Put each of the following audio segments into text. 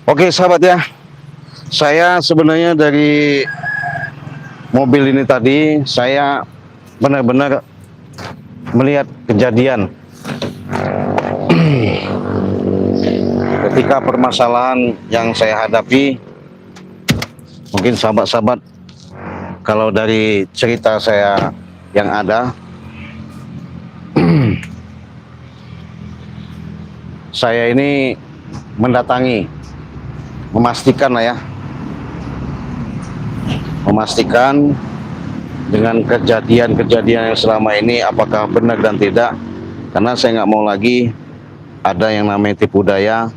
Oke sahabat ya, saya sebenarnya dari mobil ini tadi, saya benar-benar melihat kejadian ketika permasalahan yang saya hadapi. Mungkin sahabat-sahabat, kalau dari cerita saya yang ada, saya ini mendatangi, memastikan dengan kejadian-kejadian yang selama ini apakah benar dan tidak, karena saya nggak mau lagi ada yang namanya tipu daya,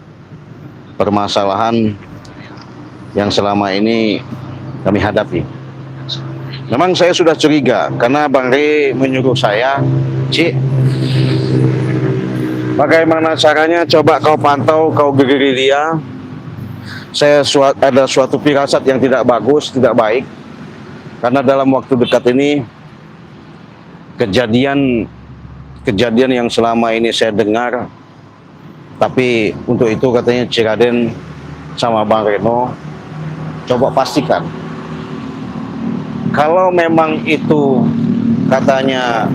permasalahan yang selama ini kami hadapi. Memang saya sudah curiga karena Bang Rey menyuruh saya, Ci, bagaimana caranya, coba kau pantau, kau gerilya. Saya ada suatu firasat yang tidak bagus, tidak baik, karena dalam waktu dekat ini kejadian yang selama ini saya dengar. Tapi untuk itu katanya Ciraden sama Bang Reno, coba pastikan kalau memang itu katanya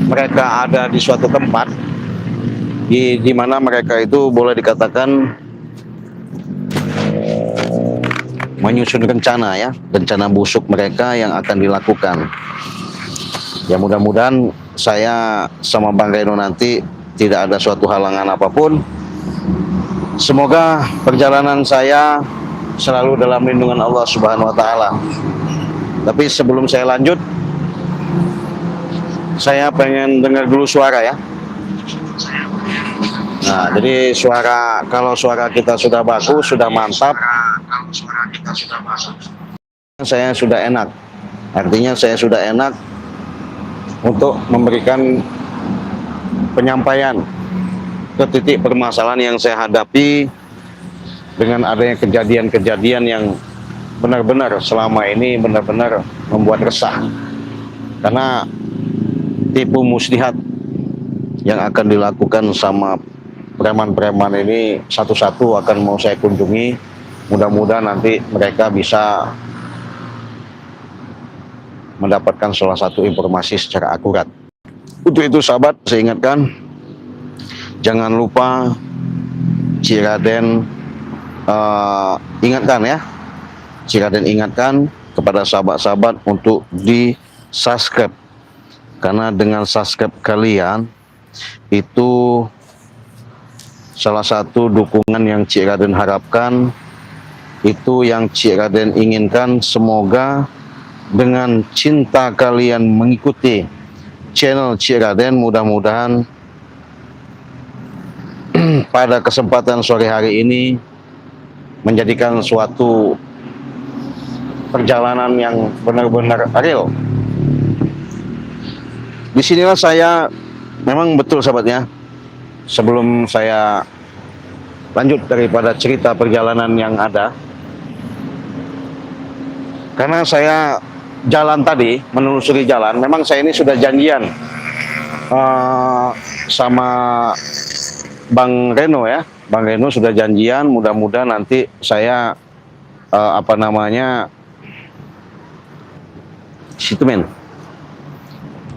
mereka ada di suatu tempat di mana mereka itu boleh dikatakan menyusun rencana busuk mereka yang akan dilakukan. Ya mudah-mudahan saya sama Bang Reno nanti tidak ada suatu halangan apapun. Semoga perjalanan saya selalu dalam lindungan Allah Subhanahu wa taala. Tapi sebelum saya lanjut, saya pengen dengar dulu suara ya. Nah, jadi kalau suara kita sudah bagus, sudah mantap, saya sudah enak. Artinya saya sudah enak untuk memberikan penyampaian ke titik permasalahan yang saya hadapi dengan adanya kejadian-kejadian yang benar-benar selama ini benar-benar membuat resah. Karena tipu muslihat yang akan dilakukan sama preman-preman ini satu-satu akan mau saya kunjungi. Mudah-mudahan nanti mereka bisa mendapatkan salah satu informasi secara akurat. Untuk itu sahabat, saya ingatkan, jangan lupa Ciraden ingatkan kepada sahabat-sahabat untuk di subscribe, karena dengan subscribe kalian itu salah satu dukungan yang Ciraden harapkan, itu yang Ciraden inginkan. Semoga dengan cinta kalian mengikuti channel Ciraden, mudah-mudahan pada kesempatan sore hari ini menjadikan suatu perjalanan yang benar-benar real. Disinilah saya memang betul sahabatnya, sebelum saya lanjut daripada cerita perjalanan yang ada, karena saya jalan tadi, menelusuri jalan, memang saya ini sudah janjian sama Bang Reno ya. Bang Reno sudah janjian, mudah-mudahan nanti saya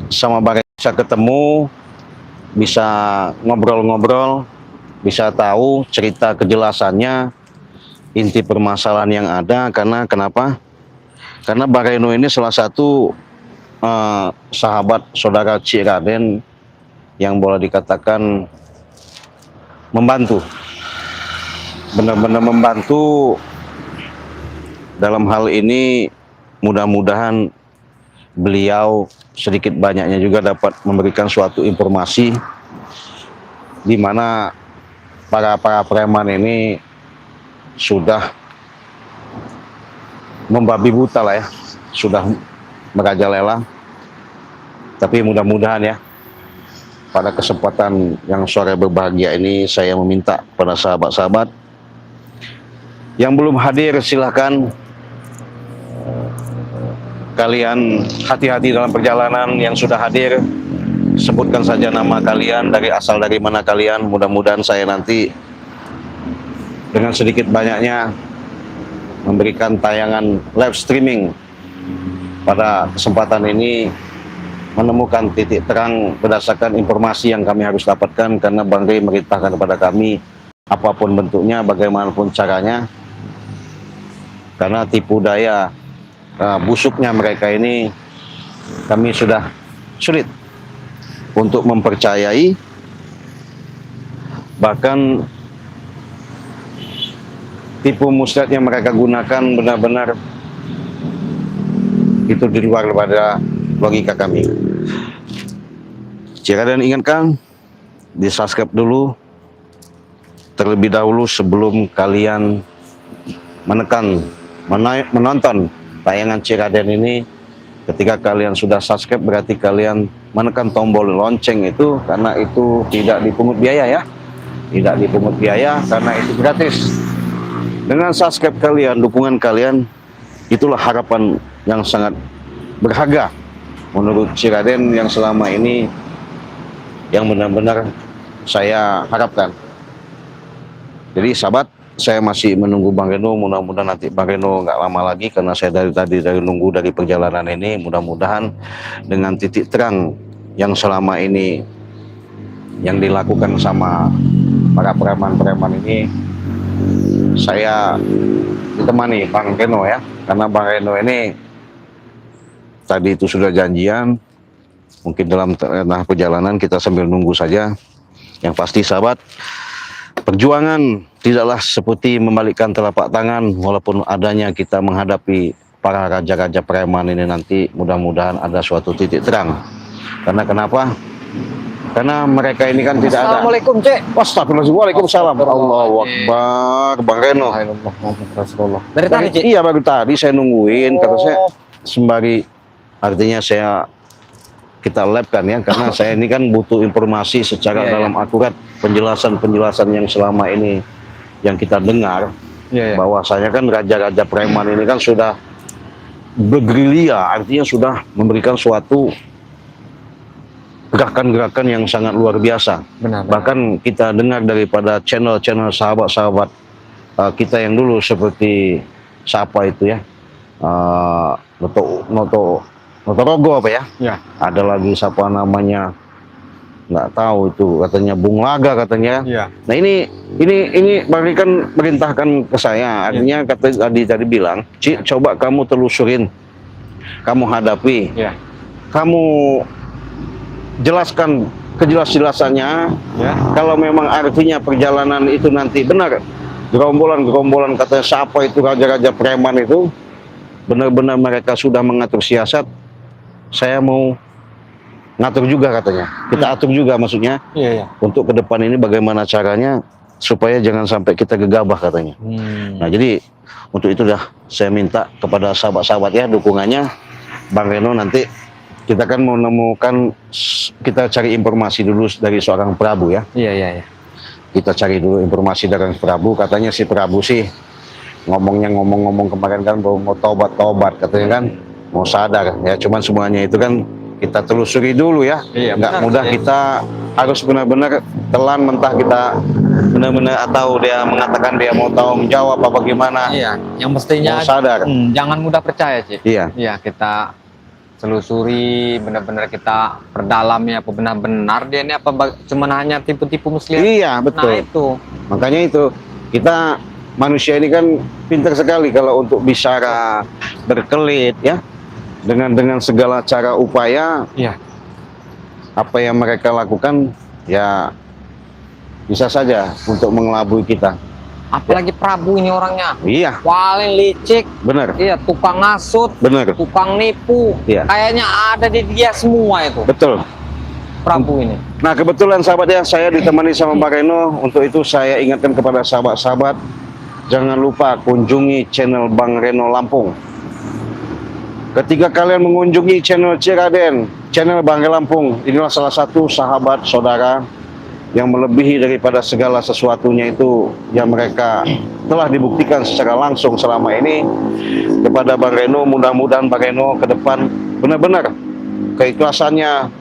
sama Bang Reno bisa ketemu, bisa ngobrol-ngobrol, bisa tahu cerita kejelasannya, inti permasalahan yang ada. Karena kenapa? Karena Bang Reno ini salah satu sahabat saudara Ciraden yang boleh dikatakan membantu, benar-benar membantu dalam hal ini. Mudah-mudahan beliau sedikit banyaknya juga dapat memberikan suatu informasi di mana para preman ini sudah membabi buta lah ya, sudah merajalela. Tapi mudah-mudahan ya, pada kesempatan yang sore berbahagia ini, saya meminta kepada sahabat-sahabat yang belum hadir, silahkan kalian hati-hati dalam perjalanan. Yang sudah hadir, sebutkan saja nama kalian, dari asal dari mana kalian. Mudah-mudahan saya nanti dengan sedikit banyaknya memberikan tayangan live streaming pada kesempatan ini, menemukan titik terang berdasarkan informasi yang kami harus dapatkan, karena Bang Rey merintahkan kepada kami apapun bentuknya, bagaimanapun caranya, karena tipu daya busuknya mereka ini kami sudah sulit untuk mempercayai. Bahkan tipu muslihat yang mereka gunakan benar-benar itu di luar daripada logika kami. Jika kalian ingatkan, di subscribe dulu terlebih dahulu sebelum kalian menonton tayangan Ciraden ini. Ketika kalian sudah subscribe, berarti kalian menekan tombol lonceng itu, karena itu tidak dipungut biaya ya. Tidak dipungut biaya karena itu gratis. Dengan subscribe kalian, dukungan kalian, itulah harapan yang sangat berharga menurut Ciraden yang selama ini yang benar-benar saya harapkan. Jadi sahabat, saya masih menunggu Bang Reno. Mudah-mudahan nanti Bang Reno nggak lama lagi, karena saya dari nunggu dari perjalanan ini. Mudah-mudahan dengan titik terang yang selama ini yang dilakukan sama para preman-preman ini, saya ditemani Bang Reno ya, karena Bang Reno ini tadi itu sudah janjian. Mungkin dalam tengah perjalanan kita sambil nunggu saja. Yang pasti sahabat, perjuangan tidaklah seperti membalikkan telapak tangan. Walaupun adanya kita menghadapi para raja-raja preman ini, nanti mudah-mudahan ada suatu titik terang. Karena kenapa? Karena mereka ini kan tidak ada. Assalamualaikum, Cek. Astagfirullahaladzim. Waalaikumsalam. Allahu Akbar. Bang Reno. Rasulullah. Dari tadi, Cek? Iya, baru tadi saya nungguin. Kata saya sembari, artinya kita lab kan ya, karena saya ini kan butuh informasi secara dalam akurat, penjelasan-penjelasan yang selama ini yang kita dengar, bahwasanya kan raja-raja preman ini kan sudah bergerilya, artinya sudah memberikan suatu gerakan-gerakan yang sangat luar biasa. Benar. Bahkan kita dengar daripada channel-channel sahabat-sahabat kita yang dulu, seperti siapa itu ya, Notorogo apa ya? Ya. Ada lagi siapa namanya, nggak tahu itu, katanya Bung Laga katanya. Ya. Nah ini Bang Rey kan merintahkan ke saya, artinya kata tadi bilang, Cik, coba kamu telusurin, kamu hadapi, kamu jelaskan kejelas-jelasannya. Kalau memang artinya perjalanan itu nanti benar, gerombolan katanya siapa itu raja-raja preman itu, benar-benar mereka sudah mengatur siasat, saya mau ngatur juga katanya. Kita atur juga maksudnya. Untuk ke depan ini bagaimana caranya supaya jangan sampai kita gegabah katanya. Nah, jadi untuk itu dah saya minta kepada sahabat-sahabat ya dukungannya. Bang Reno, nanti kita kan menemukan, kita cari informasi dulu dari seorang Prabu ya. Iya. Kita cari dulu informasi dari Prabu. Katanya si Prabu sih ngomong kemarin kan mau tobat katanya kan, mau sadar ya. Cuman semuanya itu kan kita telusuri dulu ya. Nggak mudah, kita harus benar-benar telan mentah, kita benar-benar, atau dia mengatakan dia mau tahu menjawab apa gimana. Yang mestinya mau sadar. Jangan mudah percaya, Cik. Iya, kita telusuri, benar-benar kita perdalam ya, apa benar-benar dia ini apa cuman hanya tipu-tipu muslihat. Iya, betul. Nah, itu. Makanya itu kita manusia ini kan pintar sekali kalau untuk bicara berkelit ya, dengan segala cara upaya. Apa yang mereka lakukan ya bisa saja untuk mengelabui kita. Apalagi Prabu ini orangnya. Iya. Paling licik. Bener. Iya, tukang ngasut. Bener. Tukang nipu. Iya. Kayaknya ada di dia semua itu. Betul. Prabu ini. Nah, kebetulan sahabat ya, saya ditemani sama Bang Reno. Untuk itu saya ingatkan kepada sahabat-sahabat, jangan lupa kunjungi channel Bang Reno Lampung. Ketika kalian mengunjungi channel Ciraden, channel Bang Reno Lampung, inilah salah satu sahabat saudara yang melebihi daripada segala sesuatunya itu yang mereka telah dibuktikan secara langsung selama ini kepada Bang Reno. Mudah-mudahan Bang Reno ke depan benar-benar keikhlasannya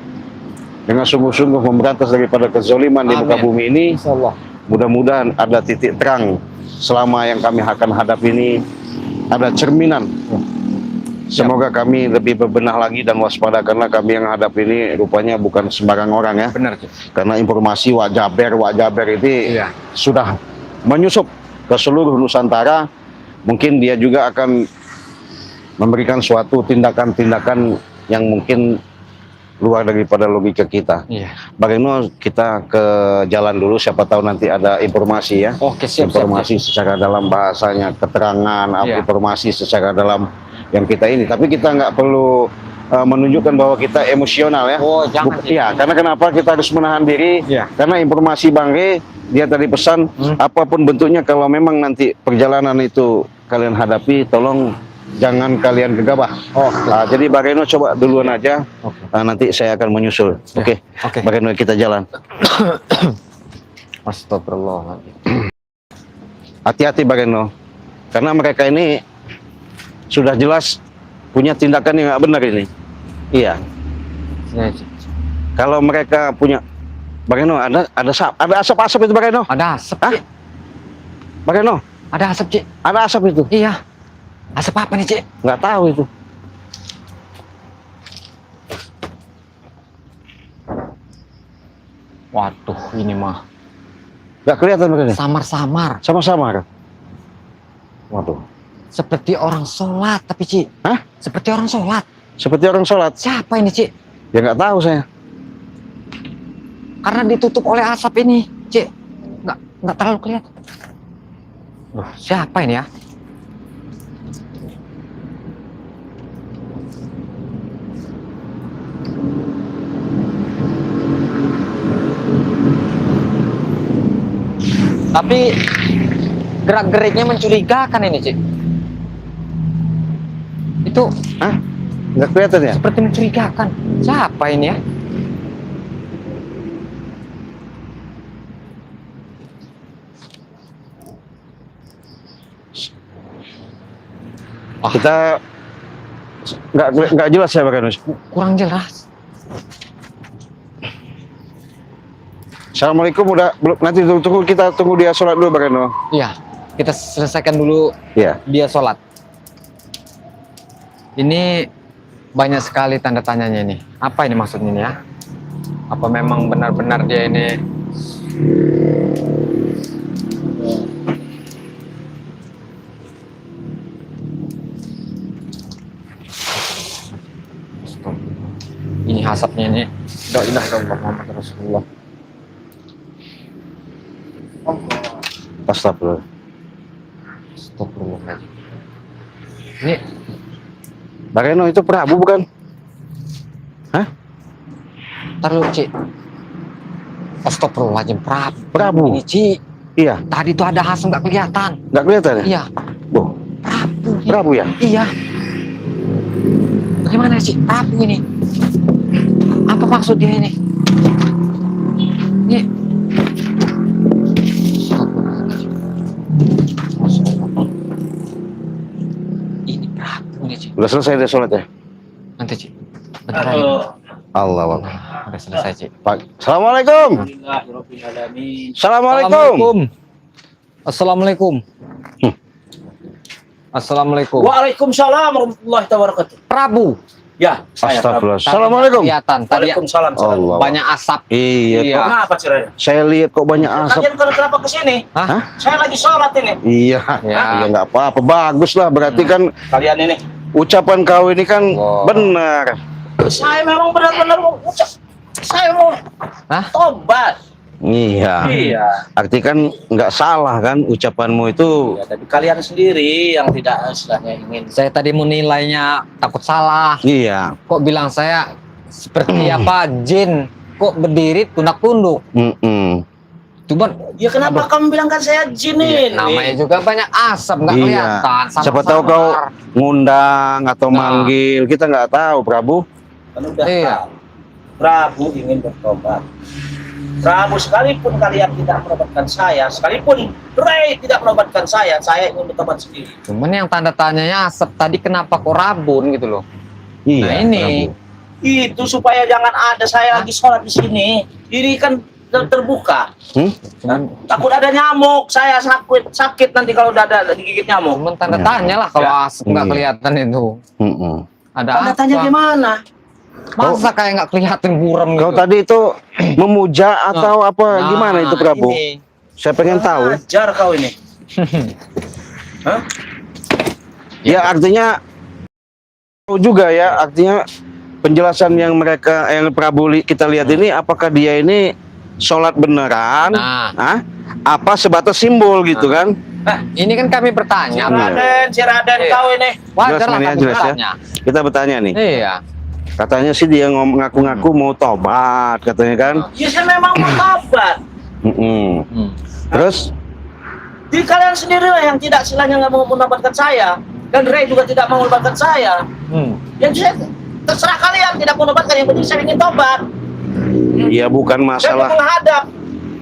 dengan sungguh-sungguh memberantas daripada kezaliman di muka bumi ini. Mudah-mudahan ada titik terang selama yang kami akan hadapi ini ada cerminan. Semoga kami lebih berbenah lagi dan waspada, karena kami yang hadapi ini rupanya bukan sembarang orang ya. Benar, Cik. Karena informasi Wak Jaber ini Iya. sudah menyusup ke seluruh Nusantara. Mungkin dia juga akan memberikan suatu tindakan-tindakan yang mungkin luar daripada logika kita. Iya. Bagaimana kita ke jalan dulu, siapa tahu nanti ada informasi ya. Oke, siap, Informasi secara dalam bahasanya, keterangan, Iya. informasi secara dalam yang kita ini. Tapi kita nggak perlu menunjukkan bahwa kita emosional ya. Oh, jangan, Cik. Ya, karena kenapa kita harus menahan diri? Iya. Karena informasi Bang Re, dia tadi pesan, apapun bentuknya, kalau memang nanti perjalanan itu kalian hadapi, tolong jangan kalian gegabah. Oh, Jadi Bang Reno coba duluan aja. Oke. Nanti saya akan menyusul. Ya, Oke. oke. Bang Reno, kita jalan. Astagfirullahaladzim. Hati-hati Bang Reno. Karena mereka ini sudah jelas punya tindakan yang nggak benar ini. Iya. Ya, Cik. Kalau mereka punya, Bang Reno, ada asap-asap itu Bang Reno. Ada asap, Hah? Cik. Bang Reno, Ada asap, Cik. ada asap itu. Iya. Asap apa nih, Cik? Nggak tahu itu. Waduh, ini mah Nggak kelihatan Bang Reno. samar-samar. Sama-sama kan? Waduh. Seperti orang sholat, tapi Cik. Hah? Seperti orang sholat. Seperti orang sholat. Siapa ini, Cik? Ya nggak tahu saya. Karena ditutup oleh asap ini, Cik. Nggak terlalu kelihatan. Loh, siapa ini ya? Tapi gerak-geriknya mencurigakan ini, Cik. Itu Hah? Nggak kelihatan ya? seperti mencurigakan. Siapa ini ya? Kita nggak jelas ya Bang Reno. Kurang jelas. Assalamualaikum, udah belum, nanti tunggu, kita tunggu dia sholat dulu Bang Reno. Iya, kita selesaikan dulu Iya. dia sholat. Ini banyak sekali tanda tanyanya ini. Apa ini maksudnya ini ya? Apa memang benar-benar dia ini? Ini asapnya ini. La ilaha illallah Muhammad Rasulullah. Astagfirullah. Astagfirullahaladzim. Ini Bang Reno, itu Prabu bukan? Hah? ntar lu, Cik. Astagfirullahaladzim, Prabu. Ini, Cik. Iya. Tadi tuh ada asap nggak kelihatan. Nggak kelihatan ya? Iya, Boh, Prabu. Prabu ya? Iya. Bagaimana sih Prabu ini? Apa maksud dia ini? Ini. Masya Allah. Ini Prabu nih, Cik. Udah selesai deh sholat ya? Nanti, Cik. Bentar lagi. Allah Allah. Udah selesai, Cik. Pak. Assalamualaikum. Assalamualaikum. Assalamualaikum. Assalamualaikum. Waalaikumsalam warahmatullahi wabarakatuh. Prabu. Ya, saya Astagfirullah. Tadi Assalamualaikum. Kelihatan. Tadi Waalaikumsalam. Allah. banyak asap. Iya, Iya. kok Kenapa cerai? saya lihat kok banyak asap. Kalian kenapa ke sini? Hah? Saya lagi sholat ini. Iya, Ya. iya nggak apa-apa, bagus lah. Berarti kan Kalian ini. ucapan kau ini kan Wow. benar. Saya memang benar-benar mau ucap. Saya mau Hah? tobat. Iya. Iya. Arti kan nggak salah kan ucapanmu itu. Ya, tapi kalian sendiri yang tidak istilahnya ingin. Saya tadi menilainya takut salah. Iya. Kok bilang saya seperti apa jin? Kok berdiri tunduk-tunduk? Mm-mm. Cuman Ya kenapa kamu bilang kan saya jin ini? namanya juga banyak asap nggak Iya. kelihatan. Siapa tahu kau ngundang atau Nah. manggil, kita nggak tahu, Prabu. Kan udah Iya. tahu. Prabu ingin bertobat. Prabu sekalipun kalian tidak menobatkan saya, sekalipun Ray tidak menobatkan saya ingin bertobat sendiri. Cuman yang tanda tanyanya asap tadi kenapa kok rabun gitu loh? Iya. Nah, ini. Prabu. Itu supaya jangan ada saya lagi sholat di sini. Ini kan terbuka. Hmm? Takut ada nyamuk, saya sakit nanti kalau dada digigit nyamuk. Cuman tanda Ya. tanya lah kalau Ya. asap nggak Iya. kelihatan itu. Mm-mm. Ada Tanda apa? tanya gimana? Masa kayak nggak kelihatan buram Kau gitu? tadi itu memuja atau apa Nah, gimana itu Prabu? ini. Saya pengen tahu. Ajar kau ini. Hah? Ya artinya tahu juga ya, artinya penjelasan yang Prabu kita lihat ini, apakah dia ini sholat beneran? Nah. Hah? Apa sebatas simbol gitu kan? Ini kan kami bertanya. Pak. Si Raden Iya. kau ini. Wajar Jelas, lah Mania, kami jelas ya. bertanya. Kita bertanya nih. Iya. Katanya sih dia ngaku-ngaku mau tobat katanya kan? Ya saya memang mau tobat. Mm-mm. Hmm. Terus Jadi kalian sendirilah yang tidak silanya nggak mau menobatkan saya. Dan Ray juga tidak mau menobatkan saya. Hmm. Yang saya terserah kalian tidak mau menobatkan, yang penting saya ingin tobat. ya bukan Saya mau masalah menghadap.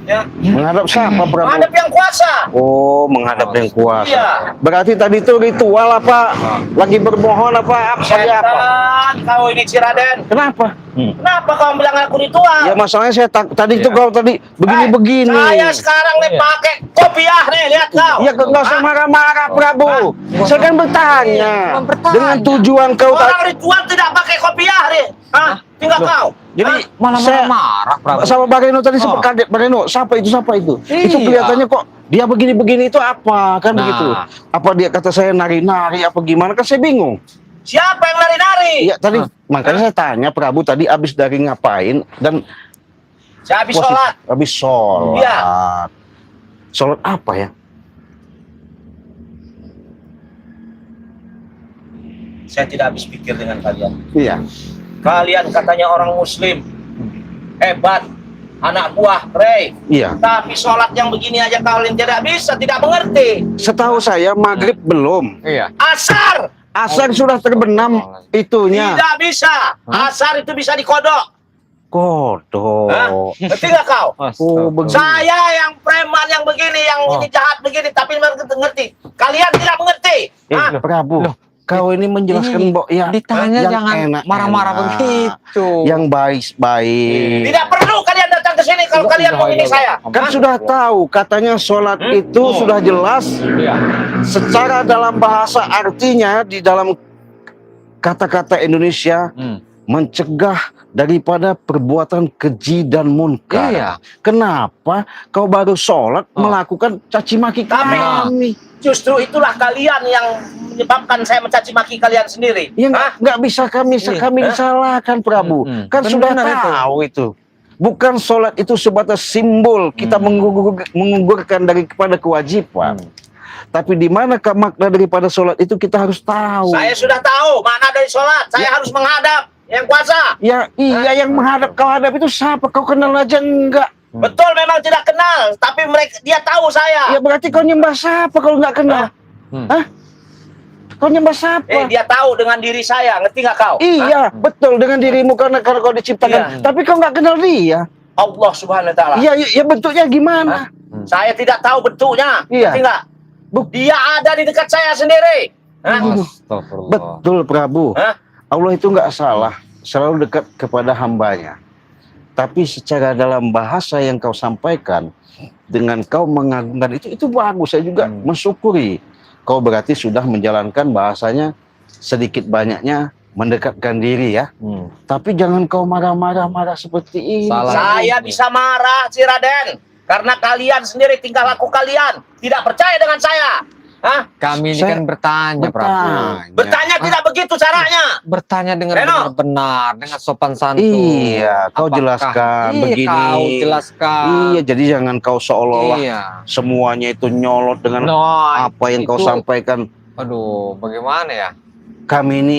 Ya. menghadap siapa Prabu? Menghadap yang kuasa. Oh, menghadap yang kuasa. Iya. Berarti tadi itu ritual apa? Lagi berbohong apa? Saya apa? Setan, kau ini si Raden. Kenapa? Kenapa kau bilang aku ritual? Ya masalahnya saya tadi itu Iya. kau tadi begini-begini. Saya sekarang nih Iya. pakai kopiah nih, lihat kau. Ya kau nggak usah marah-marah Prabu. Saya kan bertanya Cuma bertanya. dengan tujuan kau Orang tadi. ritual tidak pakai kopiah nih. Hah? Tinggal Loh. kau. Jadi Malah saya marah, Prabu. sama Pak Reno tadi Oh. sempat kaget. Pak Reno, siapa itu? Siapa itu? Itu Iya. kelihatannya kok dia begini-begini itu apa? Kan Nah. begitu. Apa dia kata saya nari-nari apa gimana? Kan saya bingung. Siapa yang nari-nari? Iya tadi makanya saya tanya Prabu tadi abis dari ngapain dan Saya habis posisi- sholat. Habis sholat. Iya. Sholat apa ya? Saya tidak habis pikir dengan kalian. Iya. Kalian katanya orang muslim. Hebat. Anak buah Ray. Iya. Tapi sholat yang begini aja kalian tidak bisa, tidak mengerti. Setahu saya maghrib belum. Iya. Asar Asar sudah terbenam itunya. tidak bisa. Asar itu bisa dikodok. Kodok. Hah? Ngerti nggak kau? Oh, begitu. Saya yang preman yang begini, yang ini jahat begini, tapi ngerti. Kalian tidak mengerti. Hah? Prabu, Loh. kau ini menjelaskan Ini Mbok ya. ditanya yang jangan enak-enak. marah-marah begitu. Yang baik-baik. Tidak perlu kalian datang ke sini kalau kalian mau ini saya. Kan Hah? sudah tahu katanya sholat itu sudah jelas Iya. secara dalam bahasa artinya di dalam kata-kata Indonesia mencegah daripada perbuatan keji dan munkar. Iya. Kenapa kau baru sholat melakukan caci maki Tapi- kami? Justru itulah kalian yang menyebabkan saya mencaci maki kalian sendiri. Ya Hah? nggak bisa kami Hah? disalahkan Prabu. Hmm. Kan Benar sudah itu. tahu itu. Bukan sholat itu sebatas simbol kita menggugurkan daripada kewajiban. Tapi di mana makna daripada sholat itu kita harus tahu. Saya sudah tahu makna dari sholat. Saya harus menghadap yang kuasa. Ya iya yang menghadap kau hadap itu siapa? Kau kenal aja enggak? Betul, memang tidak kenal, tapi dia tahu saya. Ya berarti kau nyembah siapa kalau nggak kenal? Hah? Kau nyembah siapa? Dia tahu dengan diri saya, ngerti nggak kau? Hah? Iya, betul dengan dirimu karena kau Iya. diciptakan. Tapi kau nggak kenal dia. Allah Subhanahu Wa Taala. Iya, ya bentuknya gimana? Saya tidak tahu bentuknya, Iya. ngerti nggak? Dia ada di dekat saya sendiri. Hah? Astagfirullah. Betul Prabu. Hah? Allah itu nggak salah, selalu dekat kepada hambanya. Tapi secara dalam bahasa yang kau sampaikan dengan kau mengagungkan itu bagus. Saya juga mensyukuri. Kau berarti sudah menjalankan bahasanya sedikit banyaknya mendekatkan diri ya. Tapi jangan kau marah-marah seperti ini. Salah. Saya bisa marah, si Raden, karena kalian sendiri tingkah laku kalian tidak percaya dengan saya. Hah? Kami ini Saya kan bertanya, Prabu. Bertanya tidak begitu caranya. Bertanya dengan Reno. benar-benar, dengan sopan santun. Iya, kau jelaskan begini. Kau jelaskan. Iya, jadi jangan kau seolah-olah Iya. semuanya itu nyolot dengan No, apa yang kau itu- sampaikan. Aduh, bagaimana ya? Kami ini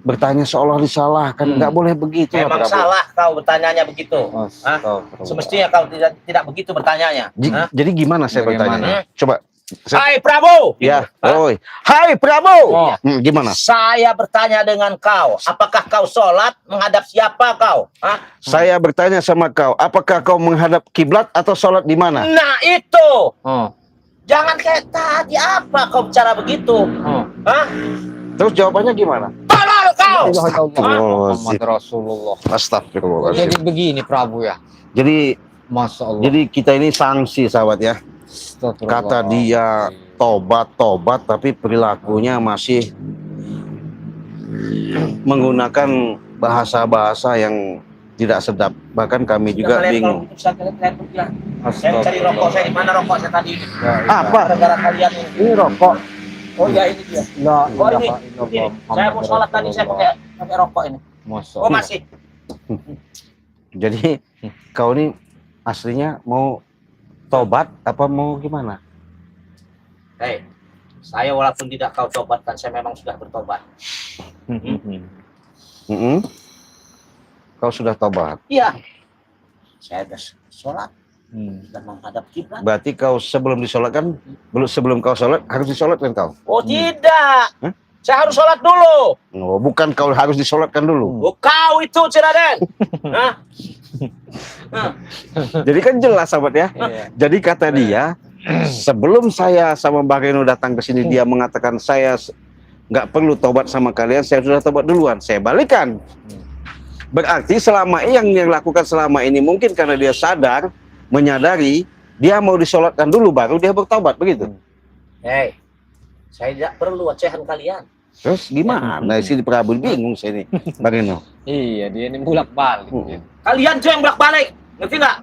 bertanya seolah disalahkan, nggak boleh begitu. Memang Prabu. salah kau bertanyanya begitu. Hah? Astagfirullah. Semestinya kau tidak begitu bertanyanya. Hah? Jadi gimana saya Bagaimana? bertanya? Coba. Hai Prabu. Ya, Hah? oi. Hai Prabu. Oh. Gimana? Saya bertanya dengan kau, apakah kau sholat menghadap siapa kau? Hah? Saya bertanya sama kau, apakah kau menghadap kiblat atau sholat di mana? Nah itu, Oh, jangan kayak tadi apa kau bicara begitu? oh. Hah? Terus jawabannya gimana? Tolol kau! Muhammad Rasulullah. Jadi Astagfirullahaladzim. begini Prabu ya. Jadi Masya Allah. Jadi kita ini sanksi sahabat ya. Kata dia tobat, tapi perilakunya masih menggunakan bahasa-bahasa yang tidak sedap. Bahkan kami juga bingung. Saya cari rokok saya, di mana rokok saya tadi? Apa? Gara-gara kalian ini. Ini rokok. Oh iya ini dia. Oh ini. Saya mau sholat tadi saya pakai rokok ini. Masya Oh Allah. masih. Jadi kau ini aslinya mau tobat apa mau gimana? Hei, saya walaupun tidak kau tobatkan, saya memang sudah bertobat. Mm-mm. Kau sudah tobat. Iya. Saya sudah sholat dan menghadap kiblat. Berarti kau sebelum disolatkan, sebelum kau sholat harus disolatkan kau. Oh tidak. Hah? Saya harus sholat dulu. Oh, bukan kau harus disolatkan dulu. Oh kau itu Ciraden. Hah? Hah? Jadi kan jelas sahabat ya. Iya. Jadi kata dia, sebelum saya sama Mbak Reno datang ke sini, dia mengatakan saya nggak perlu tobat sama kalian, saya sudah tobat duluan. Saya balikan. Berarti selama yang lakukan selama ini mungkin karena dia sadar, menyadari, dia mau disolatkan dulu baru dia bertobat begitu. Hei, saya tidak perlu ocehan kalian. Terus gimana? Si Prabu bingung saya ini, Mbak Reno. Iya, dia ini bolak-balik. Kalian tuh yang bolak-balik, ngerti nggak?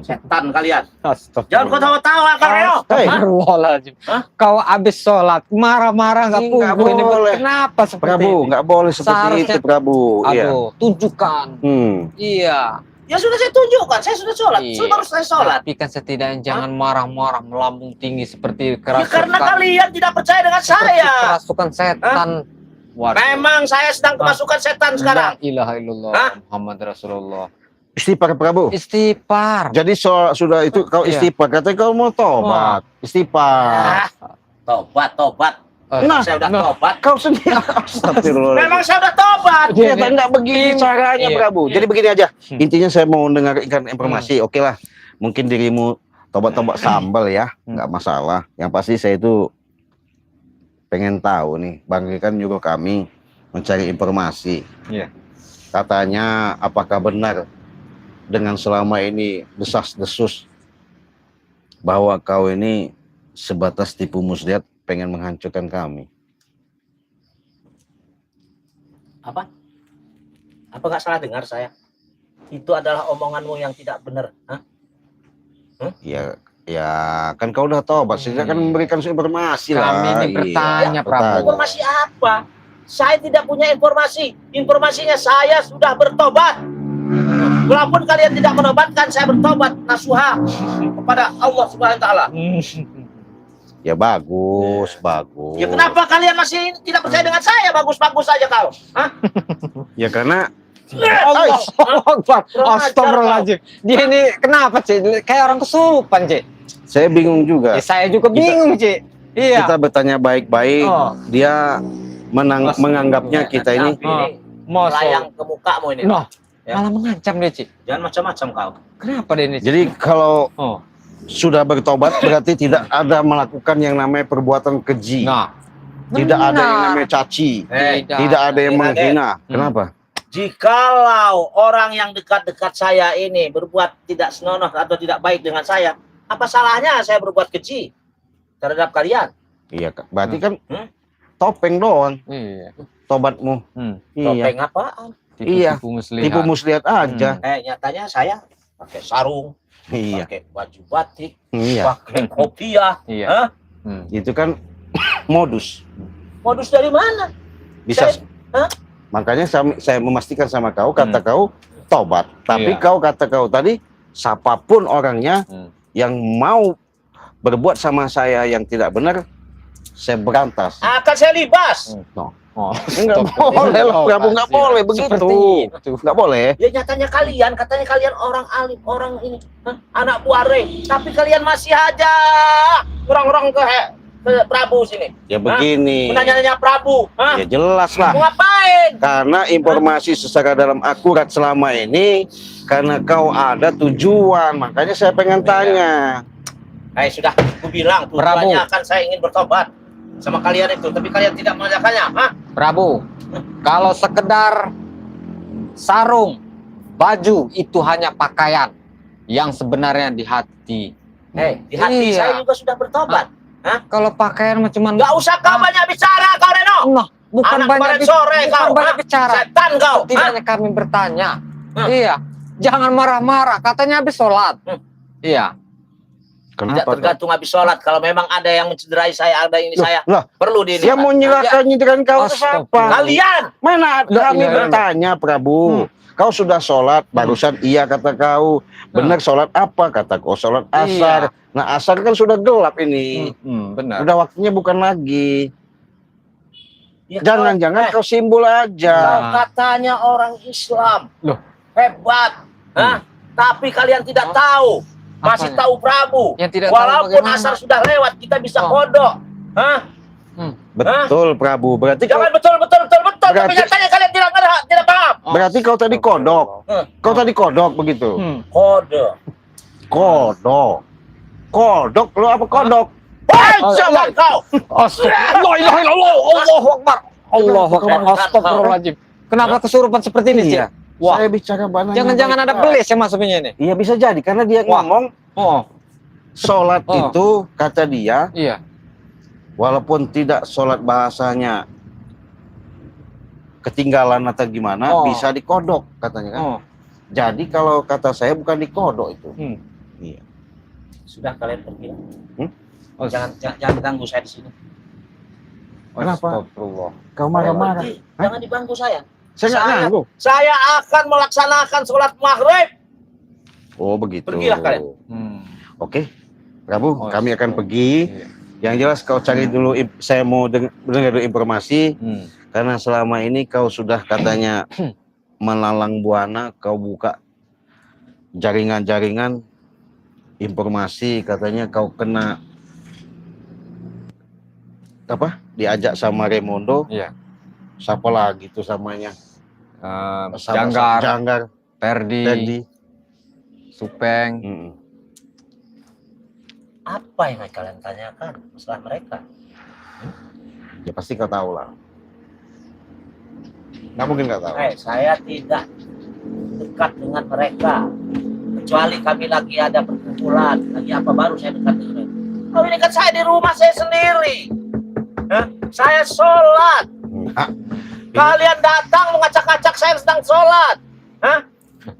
Setan kalian. Astagfirullah. Jangan kau tahu-tahu Kang Reno. Hei, Astagfirullahaladzim. Hah? Kau abis sholat marah-marah nggak Nggak pugu ini. boleh. Kenapa seperti Prabu ini? nggak boleh seperti Seharusnya- itu Prabu. Iya. Aduh, tunjukkan. Iya. Ya sudah saya tunjukkan, saya sudah sholat. Iya. Sudah baru saya sholat. Tapi kan setidaknya jangan marah-marah melambung tinggi seperti Ya kerasukan. karena kalian tidak percaya dengan saya. Kerasukan setan. Waduh. Memang saya sedang kemasukan setan sekarang. La ilaha illallah Hah? Muhammad Rasulullah. Istighfar Prabu. Istighfar. Jadi sudah itu kau Iya. istighfar, katanya kau mau tobat. Istighfar. Ah, tobat. Nah, Saya udah tobat. kau sendiri. Astagfirullah. Memang saya udah tobat. Ya, tidak begini caranya, Iya. Prabu. Jadi begini aja. Intinya saya mau dengarkan informasi. Oke lah. Mungkin dirimu tobat-tobat sambal ya, nggak masalah. Yang pasti saya itu pengen tahu nih. Bang kan nyuruh kami mencari informasi. Iya. Katanya apakah benar dengan selama ini desas-desus bahwa kau ini sebatas tipu muslihat pengen menghancurkan kami. Apa? Apa nggak salah dengar saya? Itu adalah omonganmu yang tidak benar. Hah? Ya, ya kan kau udah tobat, saya kan memberikan informasi lah. Kami ini Iya, bertanya, Prabu. bertanya. Informasi apa? Saya tidak punya informasi. Informasinya saya sudah bertobat. Walaupun kalian tidak menobatkan, saya bertobat nasuha kepada Allah Subhanahu wa taala. Ya bagus, bagus. Ya kenapa kalian masih tidak percaya dengan saya? Bagus-bagus saja kau. Hah? Ya karena Allah Akbar. Astagfirullahaladzim. Dia ini kenapa, Cik? Kayak orang kesurupan, Cik. saya bingung juga. Ya, saya juga bingung, Cik. Iya. Kita bertanya baik-baik, Oh. dia menganggapnya kita ini Ini Masya melayang ke mukamu ini. Noh, Ya. malah mengancam dia, Cik. Jangan macam-macam kau. Kenapa dia ini, Cik? jadi kalau Oh. sudah bertobat berarti tidak ada melakukan yang namanya perbuatan keji. Nah, Tidak ada yang benar. namanya caci. Tidak. Tidak ada yang Tidak ada. menghina. Kenapa? Jikalau orang yang dekat-dekat saya ini berbuat tidak senonoh atau tidak baik dengan saya, apa salahnya saya berbuat keji terhadap kalian? Iya, Kak. Berarti kan Hmm? topeng doang Iya. tobatmu. Iya. Topeng apaan? Iya. Tipu muslihat. Tipu muslihat aja. Nyatanya saya pakai sarung, Iya. pakai baju batik, Iya. pakai kopiah. Iya. Hah? Itu kan modus. Modus dari mana? Bisa. Hah? Makanya saya memastikan sama kau, kata kau tobat. Tapi Iya. kata kau tadi, siapapun orangnya yang mau berbuat sama saya yang tidak benar, saya berantas. Akan saya libas. Oh, Enggak boleh lah, Prabu, enggak boleh begitu. Seperti itu. Enggak boleh. Ya nyatanya kalian, katanya kalian orang alim, orang ini, anak buah Rey. Tapi kalian masih aja ngerong-ngerong ke Prabu sini. Ya begini. Menanya-nanya Prabu. Hah? Ya jelas lah. Mau ngapain? Karena informasi secara dalam akurat selama ini, karena kau ada tujuan, makanya saya pengen tanya. Sudah, aku bilang tujuannya akan saya ingin bertobat sama kalian itu, tapi kalian tidak menanyakannya. Hah? Prabu, kalau sekedar sarung, baju itu hanya pakaian. yang sebenarnya di hati. Di hati Iya. saya juga sudah bertobat. Kalau pakaian mah cuman Gak usah kau banyak bicara kau Reno. nah, bukan Anak banyak kemarin sore kau. banyak bicara. Setan kau. Setidaknya kami bertanya. Iya, jangan marah-marah. Katanya habis sholat. Iya. Tidak Kenapa? tergantung habis sholat. Kalau memang ada yang mencederai saya, ada ini saya, Lah, perlu di ini. dia mau nyerahkan kau ke siapa? Kalian. Mana Lah, kami iya. bertanya, Prabu. Kau sudah sholat, barusan iya kata kau. Benar sholat apa? Kata kau sholat asar. Nah asar kan sudah gelap ini. Benar. Udah waktunya bukan lagi. Ya, Jangan-jangan kau simbol aja. kau katanya orang Islam. Loh. Hebat. Tapi kalian tidak tahu. Masih Apanya? tahu Prabu. Yang tidak tahu Walaupun bagaimana. asar sudah lewat, kita bisa kodok. Betul Prabu. Berarti kau, Jangan betul. Tapi Berarti- nyatanya kalian tidak paham. berarti kau tadi kodok. Kau tadi kodok begitu. Kode. Kodok. Kodok lu apa kodok? Hei, Oh, siapa kau? Astagfirullah. Allahu Akbar. Allahu Akbar. Astagfirullahaladzim. Kenapa kesurupan seperti ini, Iya. Cik? Wah, Saya bicara banyak. jangan-jangan ada belis yang masuknya ini. Iya bisa jadi karena dia Wah. ngomong Oh, sholat Oh. itu kata dia iya. walaupun tidak sholat bahasanya ketinggalan atau gimana Oh. bisa dikodok katanya kan. Oh. Jadi kalau kata saya bukan dikodok itu. Iya. Sudah kalian pergi. Oh, Jangan ganggu saya di sini. Kenapa? Astagfirullah. Kau marah-marah. Pergi. Jangan diganggu saya. Saya nggak Saya- nganggu. Saya akan melaksanakan sholat maghrib. Oh begitu. Pergilah kalian. Oke, Prabu, Oh, kami akan oh. pergi. Iya. Yang jelas kau cari dulu. Saya mau dengar dulu informasi. Karena selama ini kau sudah katanya melalang buana, kau buka jaringan-jaringan informasi, katanya kau kena apa? Diajak sama Raimundo, Iya. siapa lagi tuh samanya? Janggar, Perdi, Teddy. Supeng. Apa yang kalian tanyakan masalah mereka? Ya pasti kau tahu lah. Nggak mungkin nggak tahu. Saya tidak dekat dengan mereka. Kecuali kami lagi ada perkumpulan, lagi apa baru saya dekat dengan mereka. Kalau ini kan saya di rumah saya sendiri. Saya sholat. Kalian datang mengacak-acak saya sedang sholat.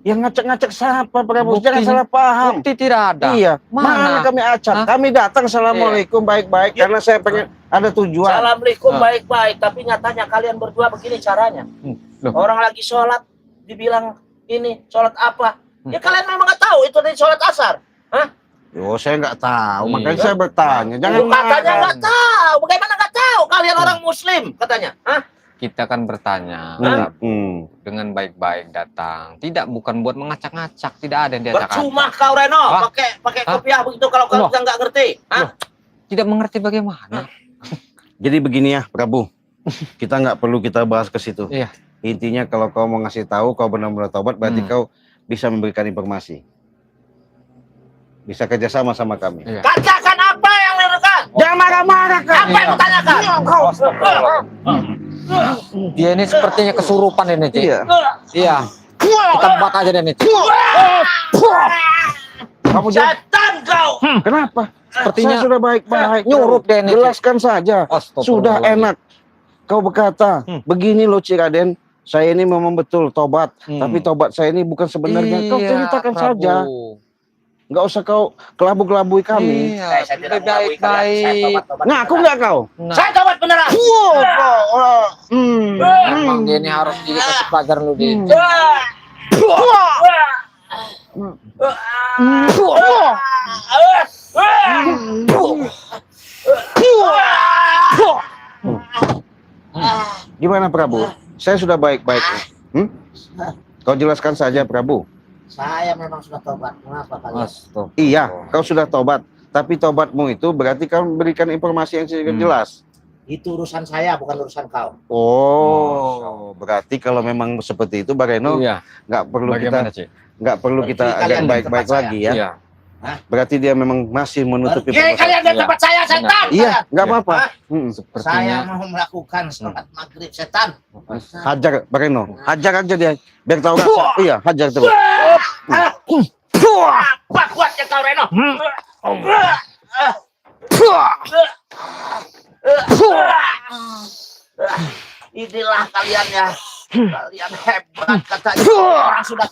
Yang ngacak-ngacak siapa, Prabu? Bukti- Jangan salah paham. Bukti tidak ada. Iya, Mana? mana kami acak? Hah? Kami datang assalamualaikum baik-baik karena saya pengen ada tujuan. Assalamualaikum baik-baik. Tapi nyatanya kalian berdua begini caranya. Loh. Orang lagi sholat, dibilang ini sholat apa? Ya kalian memang nggak tahu itu tadi sholat asar. Yo, saya nggak tahu, makanya Iya. saya bertanya. Jangan Lu katanya marah. nggak tahu. Bagaimana nggak tahu? Kalian orang Muslim katanya. Kita kan bertanya dengan baik-baik datang. Tidak, bukan buat mengacak-ngacak. Tidak ada yang diacak-acak. Percuma kau Reno, Hah? pakai Hah? kopiah begitu kalau kau Loh. nggak ngerti. Tidak mengerti bagaimana. Jadi begini ya, Prabu. Kita nggak perlu kita bahas ke situ. Iya. Intinya kalau kau mau ngasih tahu, kau benar-benar taubat, berarti kau bisa memberikan informasi. Bisa kerjasama sama kami. Iya. Katakan apa yang dilakukan? Jangan marah-marah, Kak. Apa yang ditanyakan? Dia ini sepertinya kesurupan ini, Cik. Iya. Iya. Kita bak aja deh nih, Cik. Kamu jangan. Setan kau. Kenapa? Sepertinya Saya sudah baik-baik. nyurup deh ini, Cik. Jelaskan saja. Astagfirullah. Sudah enak. Kau berkata, begini loh Ciraden, saya ini memang betul tobat, tapi tobat saya ini bukan sebenarnya. Kau Iya, ceritakan Prabu. saja. Nggak usah kau kelabui kami. Iya, Saya tidak mengakui kalian. Saya baik-baik. tobat-tobat Ngaku beneran. nggak kau? Nah, Saya tobat beneran. emang dia ini harus dikasih pelajaran lu, Di. Gimana Prabu? Saya sudah baik-baik. Kau jelaskan saja Prabu. Saya memang sudah tobat. Kenapa kalian? Astagfirullah. Iya, kau sudah tobat. Tapi tobatmu itu berarti kau memberikan informasi yang jelas. Itu urusan saya, bukan urusan kau. Oh, berarti kalau memang seperti itu, Bareno, Iya. nggak perlu Bagaimana, kita Cik? nggak perlu kita Berarti agak kalian di baik-baik tempat lagi ya. Iya. Berarti dia memang masih menutupi Pergi kalian dari Iya. tempat saya, setan. Iya, nggak Iya. apa-apa. Saya Sepertinya mau melakukan sholat maghrib, setan. Hajar Bareno, hajar aja dia biar tahu rasa. Iya, hajar terus. Apa kuatnya kau, Reno? Inilah kalian ya. Kalian hebat katanya. Orang sudah